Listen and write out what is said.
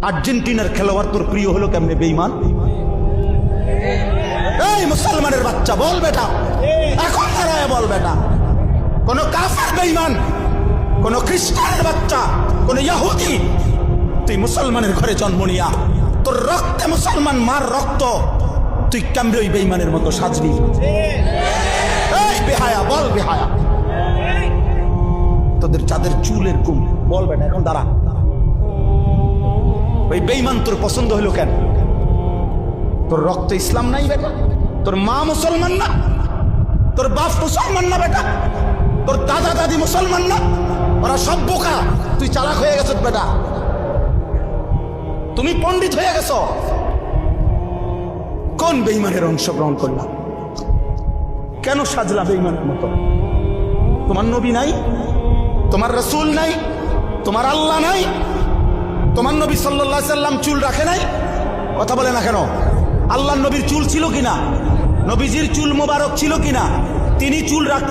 আর্জেন্টিনার খেলোয়াড় তোর প্রিয় হলো কেমনে বেঈমান? এই মুসলমানের বাচ্চা বল বেটা, এখন দাঁড়ায় বল বেটা, কোন কাফের বেঈমান, কোন খ্রিস্টানের বাচ্চা, কোন ইহুদি, তুই মুসলমানের ঘরে জন্ম নিয়া তোর রক্তে মুসলমান মার রক্ত, তুই কেমনে ওই বেঈমানের মতো সাজবি? এই বেহায়া বল বেহায়া, তোদের যাদের চুলের কুম বল বেটা, এখন দাঁড়া। ওই বেঈমান তোর পছন্দ হলো কেন? তোর রক্ত ইসলাম নাই বেটা, তোর মা মুসলমান না, তোর বাপ মুসলমান না বেটা, তোর দাদা দাদি মুসলমান না, ওরা সব বোকা, তুই চালাক হয়ে গেছ বেটা, তুমি পণ্ডিত হয়ে গেছ। কোন বেঈমানের অংশগ্রহণ করলাম? কেন সাজলা বেঈমানের মতো? তোমার নবী নাই, তোমার রাসূল নাই, তোমার আল্লাহ নাই, তোমার নবী সাল্লাল্লাহু আলাইহি সাল্লাম চুল রাখে নাই? কথা বলে না কেন? আল্লাহর নবীর চুল ছিল কিনা? নবীজির চুল মোবারক ছিল কিনা? তিনি চুল রাখ